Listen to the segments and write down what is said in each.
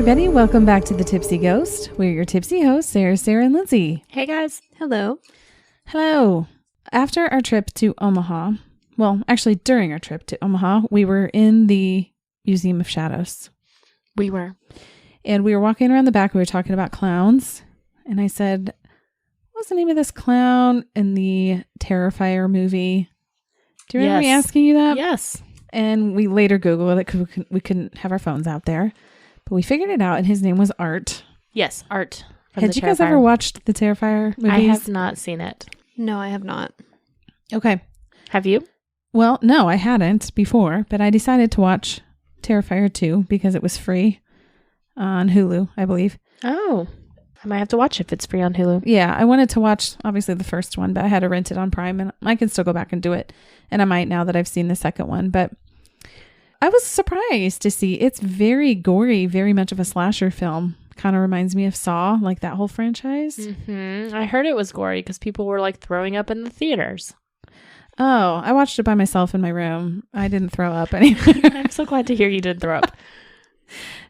everybody. Welcome back to The Tipsy Ghost. We're your tipsy hosts, Sarah, and Lindsay. Hey, guys. Hello. Hello. After our trip to Omaha, well, actually during our trip to Omaha, we were in the Museum of Shadows. We were. And we were walking around the back. We were talking about clowns. And I said, what's the name of this clown in the Terrifier movie? Do you remember me asking you that? Yes. And we later Googled it because we couldn't have our phones out there. But we figured it out, and his name was Art. Yes, Art. Had you guys ever watched the Terrifier movies? I have not seen it. No, I have not. Okay. Have you? Well, no, I hadn't before, but I decided to watch Terrifier 2 because it was free on Hulu, I believe. Oh, I might have to watch it if it's free on Hulu. Yeah, I wanted to watch, obviously, the first one, but I had to rent it on Prime, and I can still go back and do it. And I might now that I've seen the second one, but I was surprised to see it's very gory, very much of a slasher film. Kind of reminds me of Saw, like that whole franchise. Mm-hmm. I heard it was gory because people were like throwing up in the theaters. Oh, I watched it by myself in my room. I didn't throw up anywhere. I'm so glad to hear you did throw up.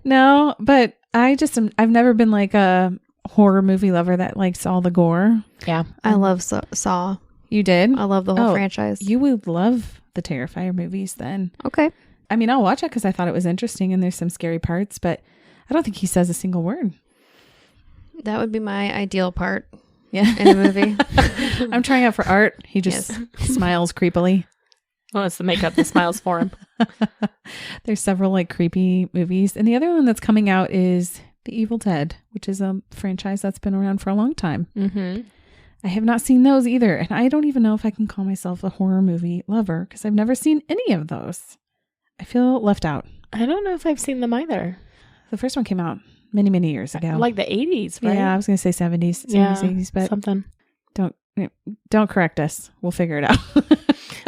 No, but I've never been like a horror movie lover that likes all the gore. Yeah. I love Saw. You did? I love the whole franchise. You would love the Terrifier movies then. Okay. I mean, I'll watch it because I thought it was interesting and there's some scary parts, but I don't think he says a single word. That would be my ideal part. Yeah. In a movie. I'm trying out for Art. He just smiles creepily. Well, it's the makeup that smiles for him. There's several like creepy movies. And the other one that's coming out is The Evil Dead, which is a franchise that's been around for a long time. Mm-hmm. I have not seen those either. And I don't even know if I can call myself a horror movie lover because I've never seen any of those. I feel left out. I don't know if I've seen them either. The first one came out many, many years ago. Like the 80s, right? Yeah, I was going to say 70s, 80s, but something. Don't correct us. We'll figure it out.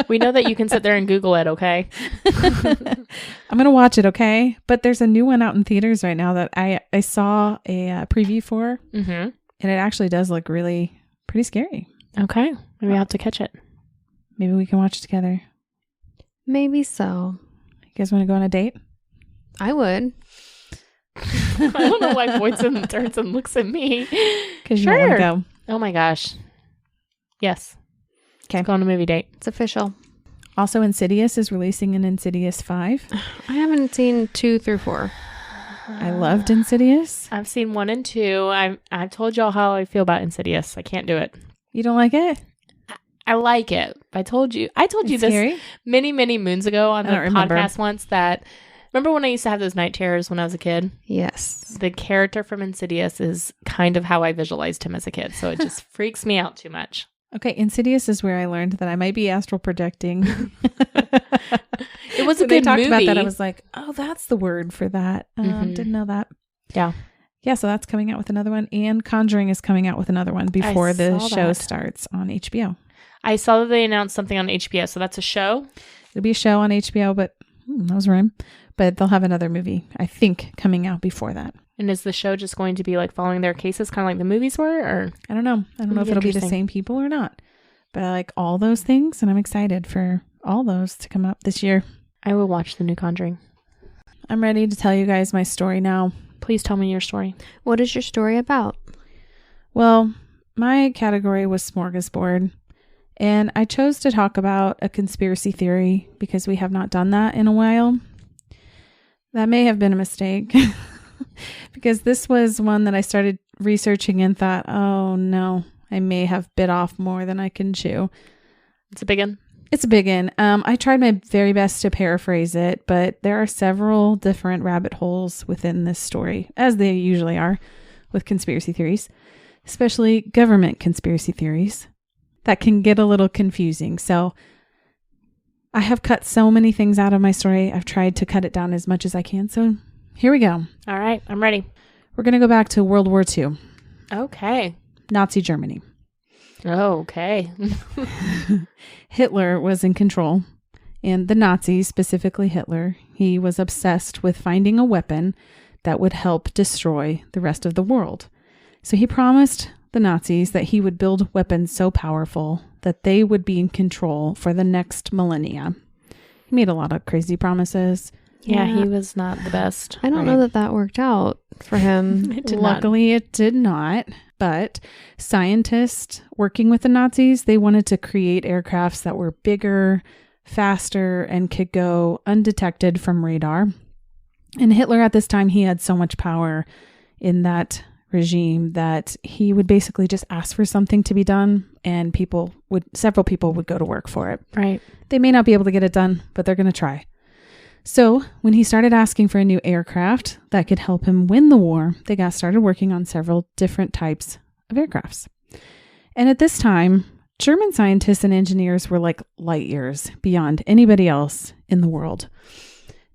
We know that you can sit there and Google it, okay? I'm going to watch it, okay? But there's a new one out in theaters right now that I saw a preview for, Mm-hmm. and it actually does look really pretty scary. Okay. Maybe I'll have to catch it. Maybe we can watch it together. Maybe so. You guys want to go on a date? I would. I don't know why Boydson turns and looks at me. Because you want to go. Oh my gosh. Yes. Okay. Let's go on a movie date. It's official. Also, Insidious is releasing an Insidious 5. I haven't seen 2 through 4. I loved Insidious. I've seen 1 and 2. I've told y'all how I feel about Insidious. I can't do it. You don't like it? I like it. I told you this scary? many, many moons ago on the remember. podcast once that, remember when I used to have those night terrors when I was a kid? Yes. The character from Insidious is kind of how I visualized him as a kid. So it just freaks me out too much. Okay, Insidious is where I learned that I might be astral projecting. It was a when good they talked movie. about that. I was like, oh, that's the word for that. Didn't know that. Yeah. Yeah, so that's coming out with another one. And Conjuring is coming out with another one before the show starts on HBO. I saw that they announced something on HBO. So that's a show? It'll be a show on HBO, but that was rhyme. But they'll have another movie, I think, coming out before that. And is the show just going to be like following their cases, kind of like the movies were? Or I don't know. I don't know if it'll be the same people or not. But I like all those things, and I'm excited for all those to come up this year. I will watch the new Conjuring. I'm ready to tell you guys my story now. Please tell me your story. What is your story about? Well, my category was smorgasbord, and I chose to talk about a conspiracy theory because we have not done that in a while. That may have been a mistake because this was one that I started researching and thought, oh no, I may have bit off more than I can chew. It's a big one. It's a big one. I tried my very best to paraphrase it, but there are several different rabbit holes within this story, as they usually are with conspiracy theories, especially government conspiracy theories, that can get a little confusing. So I have cut so many things out of my story. I've tried to cut it down as much as I can. So here we go. All right. I'm ready. We're going to go back to World War II. Okay. Nazi Germany. Oh, okay. Hitler was in control, and the Nazis, specifically Hitler, he was obsessed with finding a weapon that would help destroy the rest of the world. So he promised the Nazis that he would build weapons so powerful that they would be in control for the next millennia. He made a lot of crazy promises. Yeah, he was not the best. I don't know that worked out. for him. It did not. Luckily, it did not. But scientists working with the Nazis, they wanted to create aircrafts that were bigger, faster, and could go undetected from radar. And Hitler at this time, he had so much power in that regime that he would basically just ask for something to be done, and several people would go to work for it. Right. They may not be able to get it done, but they're going to try. So when he started asking for a new aircraft that could help him win the war, they got started working on several different types of aircrafts. And at this time, German scientists and engineers were like light years beyond anybody else in the world.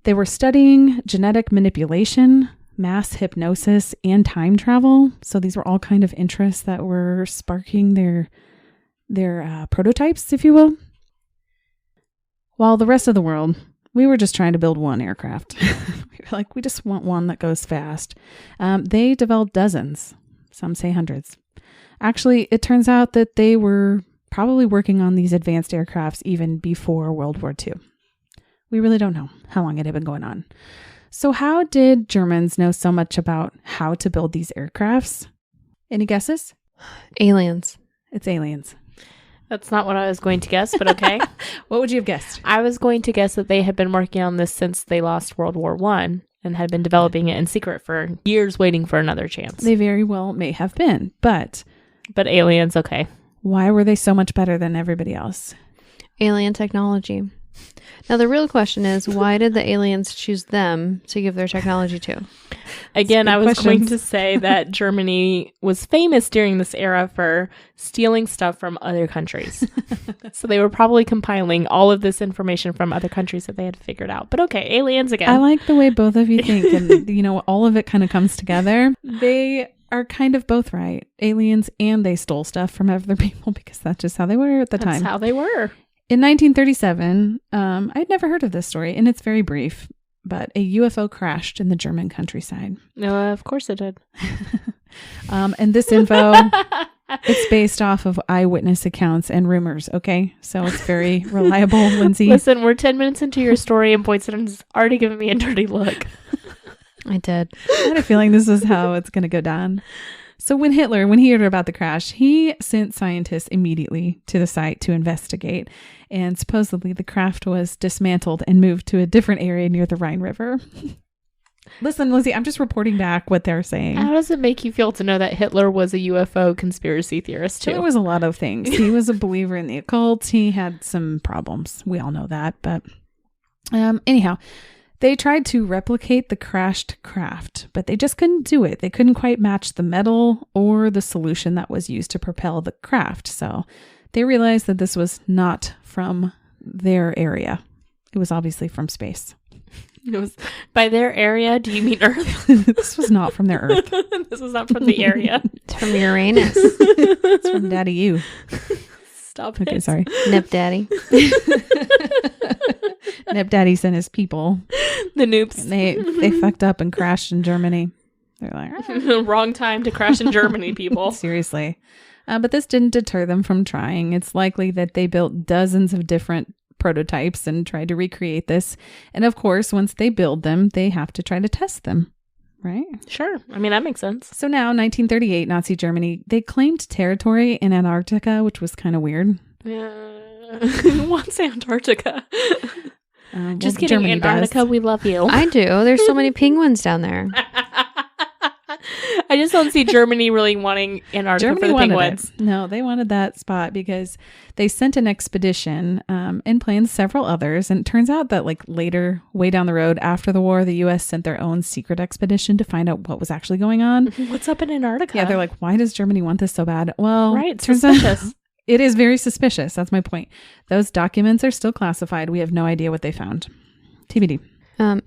They were studying genetic manipulation, mass hypnosis, and time travel. So these were all kind of interests that were sparking their prototypes, if you will. While the rest of the world, we were just trying to build one aircraft. We just want one that goes fast. They developed dozens. Some say hundreds. Actually, it turns out that they were probably working on these advanced aircrafts even before World War II. We really don't know how long it had been going on. So how did Germans know so much about how to build these aircrafts? Any guesses? Aliens. It's aliens. That's not what I was going to guess, but okay. What would you have guessed? I was going to guess that they had been working on this since they lost World War I and had been developing it in secret for years, waiting for another chance. They very well may have been, but aliens, okay. why were they so much better than everybody else? Alien technology. Now, the real question is, why did the aliens choose them to give their technology to? Again, I was questions. going to say that Germany was famous during this era for stealing stuff from other countries. So they were probably compiling all of this information from other countries that they had figured out. But okay, aliens again. I like the way both of you think, and all of it kind of comes together. They are kind of both right. Aliens, and they stole stuff from other people because that's just how they were at the time. That's how they were. In 1937, I'd never heard of this story, and it's very brief, but a UFO crashed in the German countryside. Of course it did. And this info, it's based off of eyewitness accounts and rumors, okay? So it's very reliable, Lindsay. Listen, we're 10 minutes into your story, and Boyd's already giving me a dirty look. I did. I had a feeling this is how it's going to go down. So when he heard about the crash, he sent scientists immediately to the site to investigate. And supposedly the craft was dismantled and moved to a different area near the Rhine River. Listen, Lizzie, I'm just reporting back what they're saying. How does it make you feel to know that Hitler was a UFO conspiracy theorist too? There was a lot of things. He was a believer in the occult. He had some problems. We all know that. But anyhow, they tried to replicate the crashed craft, but they just couldn't do it. They couldn't quite match the metal or the solution that was used to propel the craft. So they realized that this was not from their area. It was obviously from space. It was by their area. Do you mean Earth? This was not from their Earth. This was not from the area. It's from Uranus. It's from Daddy You. Stop Okay, it. sorry. Nip Daddy. Nip Daddy sent his people. The noobs. And they fucked up and crashed in Germany. They're like, "Ah." Wrong time to crash in Germany, people. Seriously. But this didn't deter them from trying. It's likely that they built dozens of different prototypes and tried to recreate this. And of course, once they build them, they have to try to test them, right? Sure. I mean, that makes sense. So now, 1938, Nazi Germany, they claimed territory in Antarctica, which was kind of weird. Who wants Antarctica? Just kidding, Germany Antarctica, does. we love you. I do. There's so many penguins down there. I just don't see Germany really wanting Antarctica for the penguins. It. No, they wanted that spot because they sent an expedition and planned several others. And it turns out that later, way down the road after the war, the U.S. sent their own secret expedition to find out what was actually going on. What's up in Antarctica? Yeah, they're like, why does Germany want this so bad? Well, right, turns suspicious. out it is very suspicious. That's my point. Those documents are still classified. We have no idea what they found. TBD.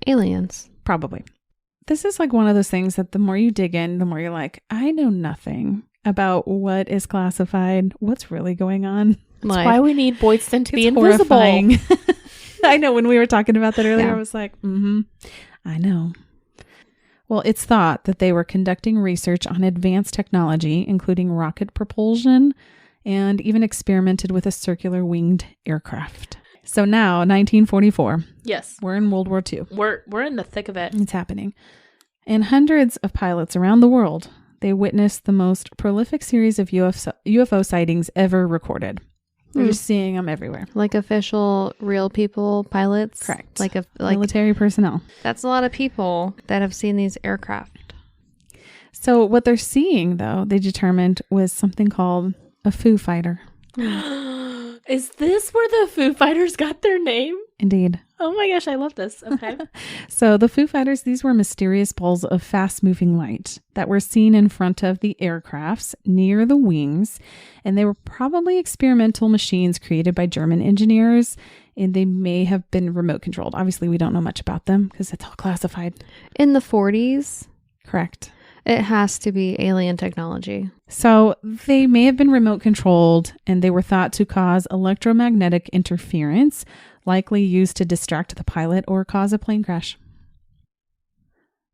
Aliens. Probably. This is one of those things that the more you dig in, the more you're like, I know nothing about what is classified, what's really going on. That's why we need Boydston to be It's invisible. horrifying. I know, when we were talking about that earlier, Yeah. I was like, I know. Well, it's thought that they were conducting research on advanced technology, including rocket propulsion, and even experimented with a circular winged aircraft. So now, 1944. Yes. We're in World War II. We're in the thick of it. It's happening. And hundreds of pilots around the world, they witnessed the most prolific series of UFO sightings ever recorded. They're just seeing them everywhere. Like official real people pilots? Correct. Like military personnel. That's a lot of people that have seen these aircraft. So what they're seeing, though, they determined was something called a Foo Fighter. Is this where the Foo Fighters got their name? Indeed. Oh my gosh, I love this. Okay. So the Foo Fighters, these were mysterious balls of fast-moving light that were seen in front of the aircrafts near the wings, and they were probably experimental machines created by German engineers, and they may have been remote controlled. Obviously, we don't know much about them because it's all classified. In the 40s? Correct. It has to be alien technology. So they may have been remote controlled, and they were thought to cause electromagnetic interference, likely used to distract the pilot or cause a plane crash.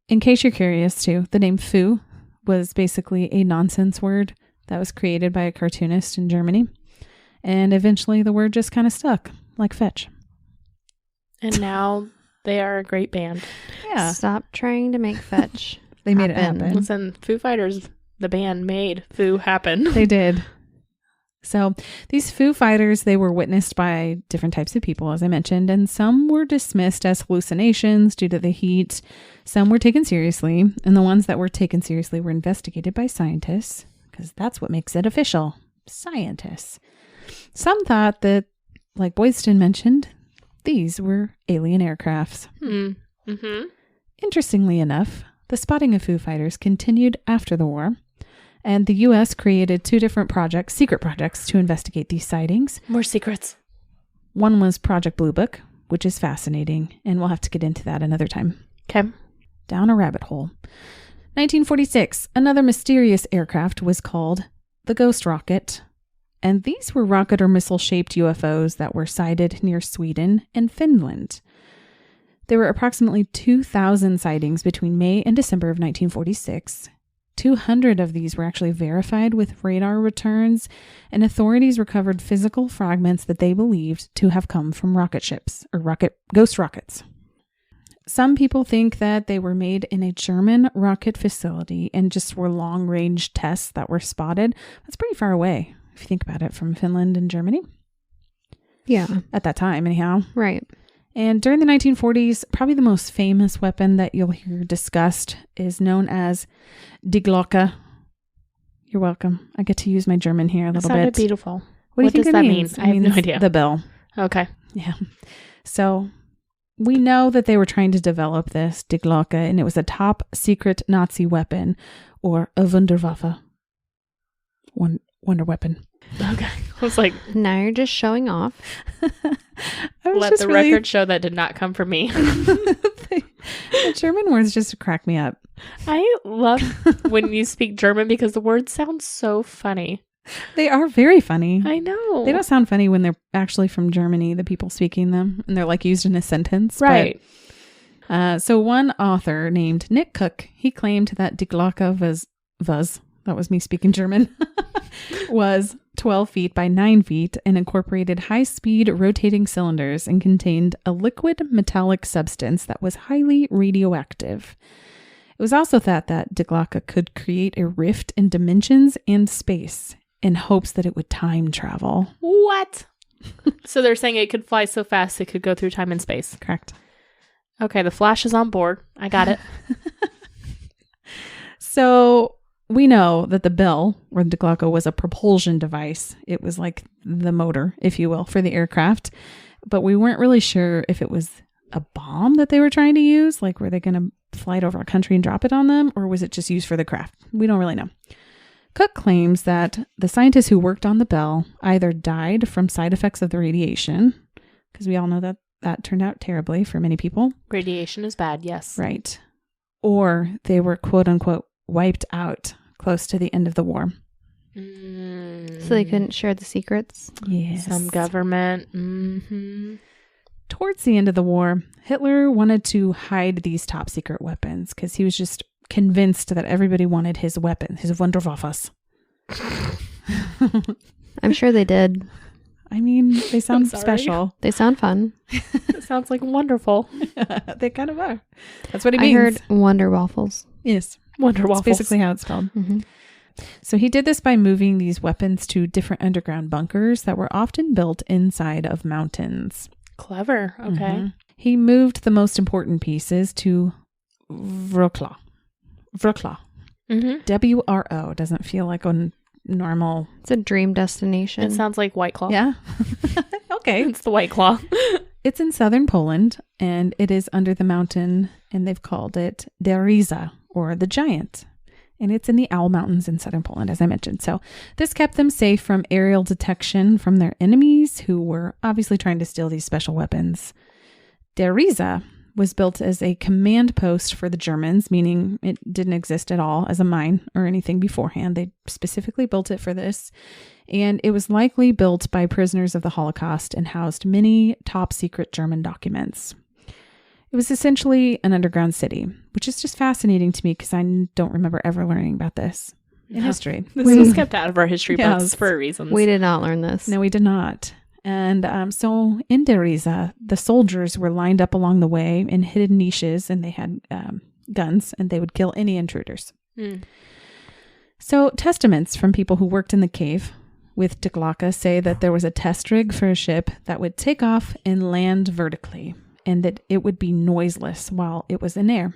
In case you're curious too, the name Foo was basically a nonsense word that was created by a cartoonist in Germany. And eventually the word just kind of stuck, like fetch. And now they are a great band. Yeah. Stop trying to make fetch. They made it happen. Listen, Foo Fighters, the band, made Foo happen. They did. So these Foo Fighters, they were witnessed by different types of people, as I mentioned, and some were dismissed as hallucinations due to the heat. Some were taken seriously, and the ones that were taken seriously were investigated by scientists, because that's what makes it official. Scientists. Some thought that, like Boyston mentioned, these were alien aircrafts. Mm-hmm. Interestingly enough, the spotting of Foo Fighters continued after the war, and the U.S. created 2 different projects, secret projects, to investigate these sightings. More secrets. One was Project Blue Book, which is fascinating, and we'll have to get into that another time. Okay. Down a rabbit hole. 1946, another mysterious aircraft was called the Ghost Rocket, and these were rocket or missile-shaped UFOs that were sighted near Sweden and Finland. There were approximately 2,000 sightings between May and December of 1946. 200 of these were actually verified with radar returns, and authorities recovered physical fragments that they believed to have come from rocket ships, or ghost rockets. Some people think that they were made in a German rocket facility and just were long-range tests that were spotted. That's pretty far away, if you think about it, from Finland and Germany. Yeah. At that time, anyhow. Right. And during the 1940s, probably the most famous weapon that you'll hear discussed is known as Die Glocke. You're welcome. I get to use my German here a little bit. Beautiful. What do you think does that mean? I have no idea. The bell. Okay. Yeah. So we know that they were trying to develop this Die Glocke, and it was a top secret Nazi weapon, or a Wunderwaffe. Wonder weapon. Okay. I was like, now you're just showing off. let the record show that did not come from me. The German words just crack me up. I love when you speak German because the words sound so funny. They are very funny. I know. They don't sound funny when they're actually from Germany, the people speaking them, and they're like used in a sentence. Right. But, so one author named Nick Cook, he claimed that Die Glocke was, that was me speaking German, was 12 feet by 9 feet and incorporated high-speed rotating cylinders and contained a liquid metallic substance that was highly radioactive. It was also thought that Die Glocke could create a rift in dimensions and space in hopes that it would time travel. What? So they're saying it could fly so fast it could go through time and space. Correct. Okay, the Flash is on board. I got it. So we know that the bell, or Die Glocke, was a propulsion device. It was like the motor, if you will, for the aircraft. But we weren't really sure if it was a bomb that they were trying to use. Like, were they going to fly it over a country and drop it on them? Or was it just used for the craft? We don't really know. Cook claims that the scientists who worked on the bell either died from side effects of the radiation, because we all know that that turned out terribly for many people. Radiation is bad, yes. Right. Or they were, quote unquote, wiped out close to the end of the war. So they couldn't share the secrets? Yes. Some government. Mm-hmm. Towards the end of the war, Hitler wanted to hide these top secret weapons because he was just convinced that everybody wanted his weapon, his Wunderwaffes. I'm sure they did. I mean, they sound sorry. special. They sound fun. It sounds like wonderful. They kind of are. That's what it I means. heard Wonder Waffles. Yes. Wonder That's waffles. basically how it's spelled. Mm-hmm. So he did this by moving these weapons to different underground bunkers that were often built inside of mountains. Clever. Okay. Mhm. He moved the most important pieces to Wrocław. Wrocław. Mm-hmm. W-R-O. Doesn't feel like a normal... It's a dream destination. It sounds like White Claw. Yeah. Okay. It's the White Claw. It's in southern Poland, and it is under the mountain, and they've called it Deriza, or the Giant. And it's in the Owl Mountains in southern Poland, as I mentioned. So this kept them safe from aerial detection from their enemies, who were obviously trying to steal these special weapons. Deriza was built as a command post for the Germans, meaning it didn't exist at all as a mine or anything beforehand. They specifically built it for this. And it was likely built by prisoners of the Holocaust and housed many top secret German documents. It was essentially an underground city, which is just fascinating to me because I don't remember ever learning about this in history. This was kept out of our history books Yes. for reasons. We did not learn this. No, we did not. And so in Deriza, the soldiers were lined up along the way in hidden niches, and they had guns, and they would kill any intruders. Mm. So testaments from people who worked in the cave with Diklaka say that there was a test rig for a ship that would take off and land vertically, and that it would be noiseless while it was in air.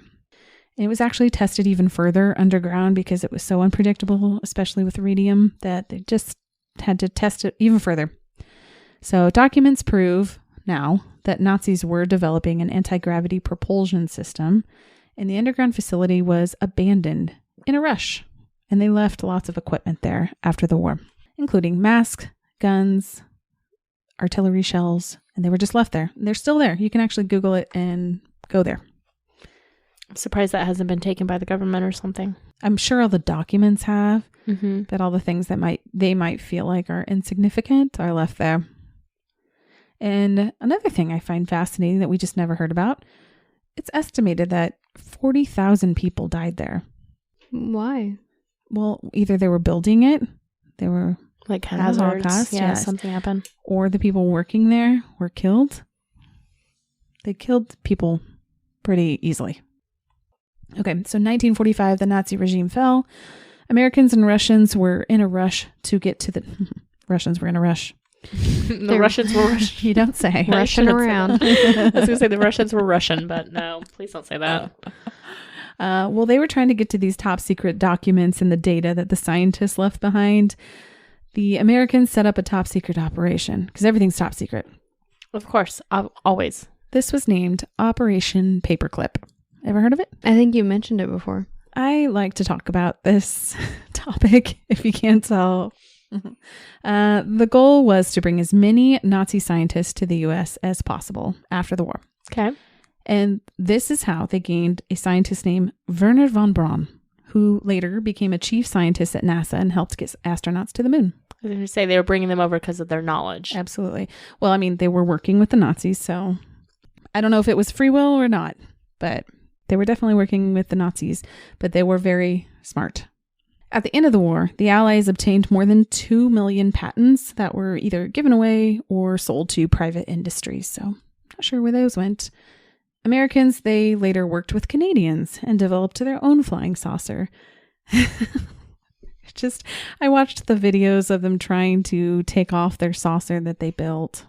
And it was actually tested even further underground because it was so unpredictable, especially with radium, that they just had to test it even further. So documents prove now that Nazis were developing an anti-gravity propulsion system, and the underground facility was abandoned in a rush, and they left lots of equipment there after the war, including masks, guns, artillery shells, and they were just left there. They're still there. You can actually Google it and go there. I'm surprised that hasn't been taken by the government or something. I'm sure all the documents have, Mm-hmm. but all the things that they might feel like are insignificant are left there. And another thing I find fascinating that we just never heard about, it's estimated that 40,000 people died there. Why? Well, either they were building it, they were, Like Kind of hazards. Holocaust, Yeah, yes. something happened. or the people working there were killed. They killed people pretty easily. Okay, so 1945, the Nazi regime fell. Americans and Russians were in a rush to get to the... Russians were in a rush. The Russians were Russian. You don't say. I Rushing shouldn't say around. that. I was going to say the Russians were Russian, but no, please don't say that. Well, they were trying to get to these top secret documents and the data that the scientists left behind. The Americans set up a top secret operation because everything's top secret. Of course, always. This was named Operation Paperclip. Ever heard of it? I think you mentioned it before. I like to talk about this topic, if you can't tell. The goal was to bring as many Nazi scientists to the U.S. as possible after the war. Okay. And this is how they gained a scientist named Werner von Braun, who later became a chief scientist at NASA and helped get astronauts to the moon. I was going to say they were bringing them over because of their knowledge. Absolutely. Well, I mean, they were working with the Nazis, so I don't know if it was free will or not, but they were definitely working with the Nazis, but they were very smart. At the end of the war, the Allies obtained more than 2 million patents that were either given away or sold to private industries, so not sure where those went. Americans, they later worked with Canadians and developed their own flying saucer. I watched the videos of them trying to take off their saucer that they built.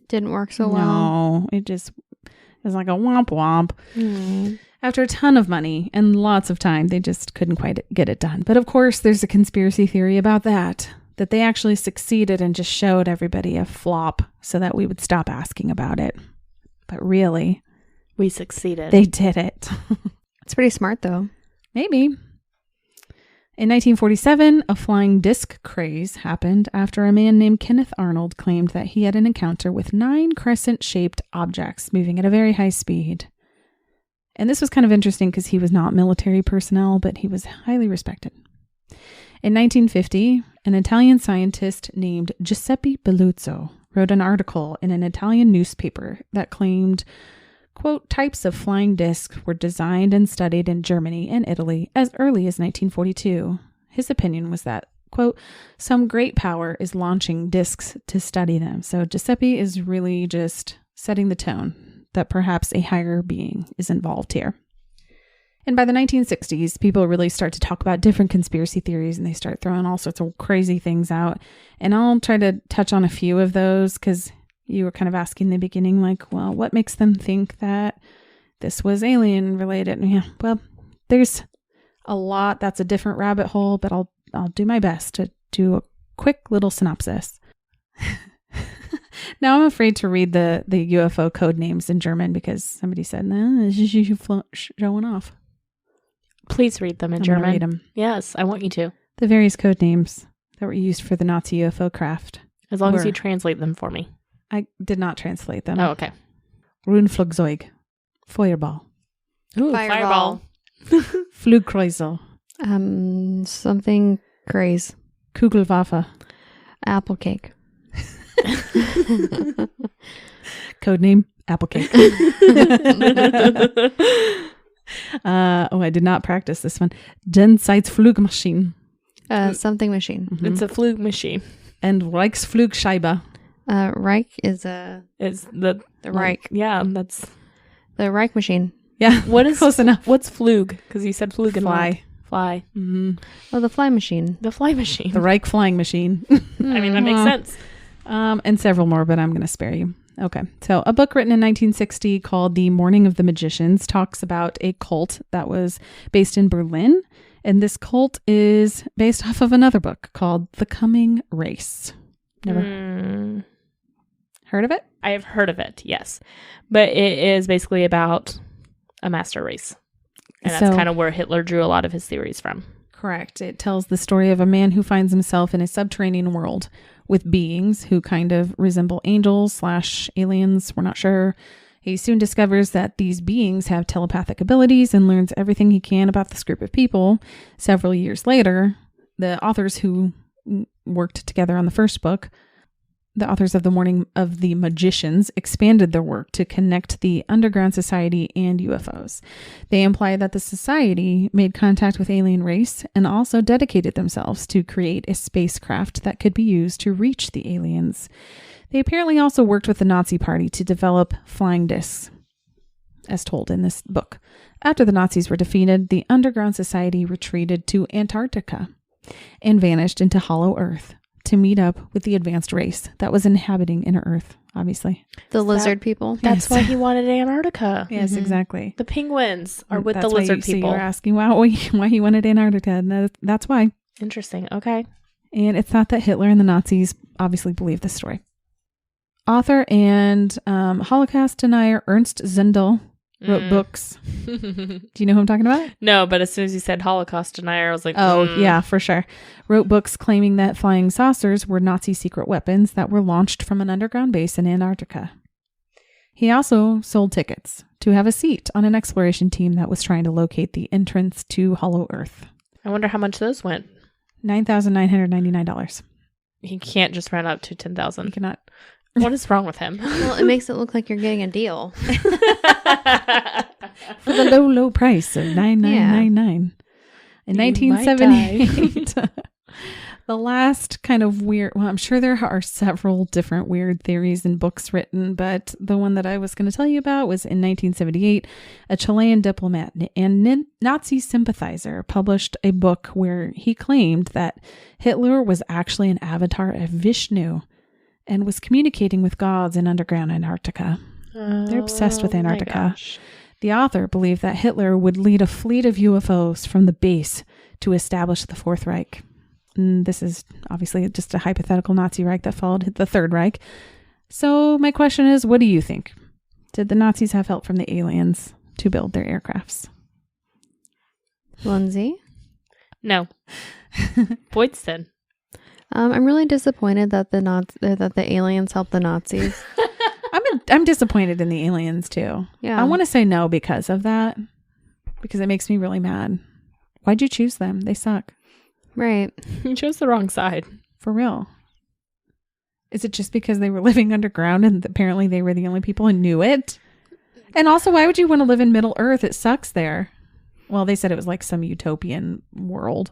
Didn't work so well. No, it was like a womp womp. Mm. After a ton of money and lots of time, they just couldn't quite get it done. But of course, there's a conspiracy theory about that they actually succeeded and just showed everybody a flop so that we would stop asking about it. But really, We succeeded. they did it. It's pretty smart, though. Maybe. In 1947, a flying disc craze happened after a man named Kenneth Arnold claimed that he had an encounter with 9 crescent-shaped objects moving at a very high speed. And this was kind of interesting because he was not military personnel, but he was highly respected. In 1950, an Italian scientist named Giuseppe Belluzzo wrote an article in an Italian newspaper that claimed, quote, types of flying discs were designed and studied in Germany and Italy as early as 1942. His opinion was that quote, some great power is launching discs to study them. So Giuseppe is really just setting the tone that perhaps a higher being is involved here. And by the 1960s, people really start to talk about different conspiracy theories and they start throwing all sorts of crazy things out. And I'll try to touch on a few of those because you were kind of asking in the beginning, like, well, what makes them think that this was alien related? Yeah, well, there's a lot. That's a different rabbit hole, but I'll do my best to do a quick little synopsis. Now I'm afraid to read the UFO code names in German because somebody said, no, this is you showing off. Please read them in I'm German. gonna read them. Yes, I want you to. The various code names that were used for the Nazi UFO craft. As long as you translate them for me. I did not translate them. Oh, okay. Rundflugzeug. Feuerball. Ooh, Fireball. Flugkreuzel. Something craze. Kugelwaffe. Apple cake. Codename Apple Cake. I did not practice this one. Jenseitsflugmaschine. Something machine. Mm-hmm. It's a Flug machine. And Reichsflugscheibe. Reich is the Reich. Yeah, that's... The Reich machine. Yeah, What is close enough. What's Flug? Because you said Flug and Fly. Reich. Fly. Mm-hmm. Oh, the fly machine. The fly machine. The Reich flying machine. I mean, that makes sense. And several more, but I'm going to spare you. Okay. So a book written in 1960 called The Morning of the Magicians talks about a cult that was based in Berlin. And this cult is based off of another book called The Coming Race. Never heard of it? I have heard of it, yes. But it is basically about a master race. And that's kind of where Hitler drew a lot of his theories from. Correct. It tells the story of a man who finds himself in a subterranean world with beings who kind of resemble angels / aliens. We're not sure. He soon discovers that these beings have telepathic abilities and learns everything he can about this group of people. Several years later, the authors who worked together on the first book, the authors of The Morning of the Magicians, expanded their work to connect the underground society and UFOs. They imply that the society made contact with alien race and also dedicated themselves to create a spacecraft that could be used to reach the aliens. They apparently also worked with the Nazi Party to develop flying discs, as told in this book. After the Nazis were defeated, the underground society retreated to Antarctica and vanished into Hollow Earth to meet up with the advanced race that was inhabiting inner Earth, obviously. The lizard people. That's why he wanted Antarctica. Yes, exactly. The penguins are with That's the why lizard So people. you were asking why he wanted Antarctica, and that's why. Interesting. Okay. And it's thought that Hitler and the Nazis obviously believed this story. Author and Holocaust denier Ernst Zundel wrote books. Do you know who I'm talking about? No, but as soon as you said Holocaust denier, I was like, Yeah, for sure. Wrote books claiming that flying saucers were Nazi secret weapons that were launched from an underground base in Antarctica. He also sold tickets to have a seat on an exploration team that was trying to locate the entrance to Hollow Earth. I wonder how much those went. $9,999. He can't just round up to You 10,000. cannot. What is wrong with him? Well, it makes it look like you're getting a deal. For the low price of $9,999. In 1978, the last kind of weird, well, I'm sure there are several different weird theories and books written, but the one that I was going to tell you about was in 1978, a Chilean diplomat and Nazi sympathizer published a book where he claimed that Hitler was actually an avatar of Vishnu and was communicating with gods in underground Antarctica. They're obsessed with Antarctica. The author believed that Hitler would lead a fleet of UFOs from the base to establish the Fourth Reich. And this is obviously just a hypothetical Nazi Reich that followed the Third Reich. So my question is, what do you think? Did the Nazis have help from the aliens to build their aircrafts? Lindsay? No. Boydston. I'm really disappointed that the aliens helped the Nazis. I'm disappointed in the aliens too. Yeah. I want to say no because of that, because it makes me really mad. Why'd you choose them? They suck. Right. You chose the wrong side. For real. Is it just because they were living underground and apparently they were the only people who knew it? And also, why would you want to live in Middle Earth? It sucks there. Well, they said it was like some utopian world.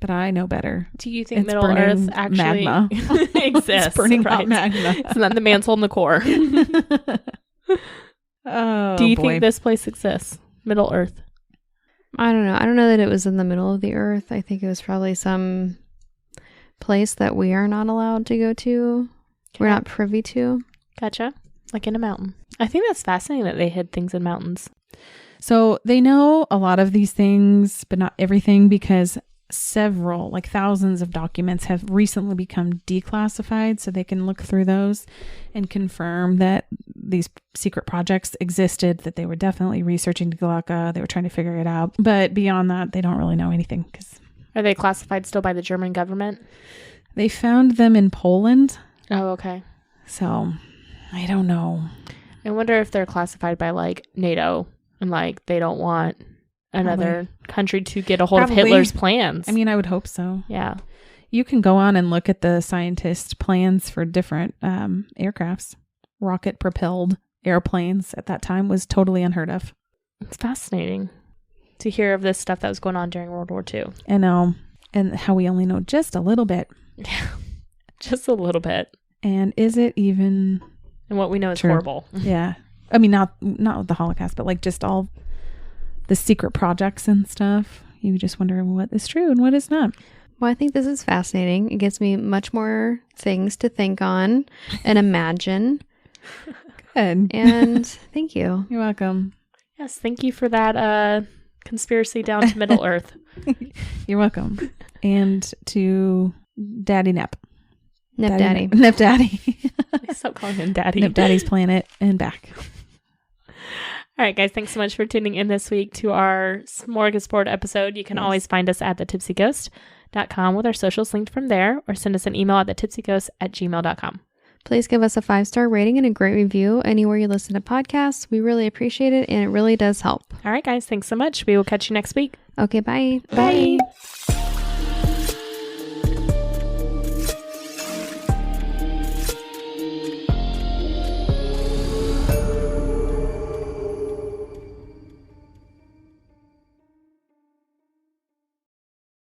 But I know better. Do you think It's Middle Earth burning actually magma. exists? It's burning hot right? magma. It's not the man's holding the core. Oh, Do you boy. think this place exists? Middle Earth. I don't know. I don't know that it was in the middle of the earth. I think it was probably some place that we are not allowed to go to. We're not privy to. Gotcha. Like in a mountain. I think that's fascinating that they hid things in mountains. So they know a lot of these things, but not everything, because several, like thousands of documents have recently become declassified, so they can look through those and confirm that these secret projects existed, that they were definitely researching Galaka, they were trying to figure it out. But beyond that, they don't really know anything. Are they classified still by the German government? They found them in Poland, Oh, okay. so I don't know. I wonder if they're classified by like NATO and like they don't want another country to get a hold of Hitler's plans. I mean, I would hope so. Yeah. You can go on and look at the scientist plans for different aircrafts. Rocket propelled airplanes at that time was totally unheard of. It's fascinating to hear of this stuff that was going on during World War II. I know. And how we only know just a little bit. Yeah. Just a little bit. And is it even... And what we know is true? horrible. Yeah. I mean, not the Holocaust, but like just all the secret projects and stuff. You just wonder what is true and what is not. Well, I think this is fascinating. It gives me much more things to think on and imagine. Good. And thank you. You're welcome. Yes, thank you for that conspiracy down to Middle Earth. You're welcome. And to Daddy Nep. Nep Daddy. Nep Daddy. Stop calling him Daddy. Nep Daddy's Planet and back. All right, guys, thanks so much for tuning in this week to our smorgasbord episode. You can always find us at thetipsyghost.com with our socials linked from there, or send us an email at thetipsyghost@gmail.com. Please give us a 5-star rating and a great review anywhere you listen to podcasts. We really appreciate it, and it really does help. All right, guys, thanks so much. We will catch you next week. Okay, bye. Bye.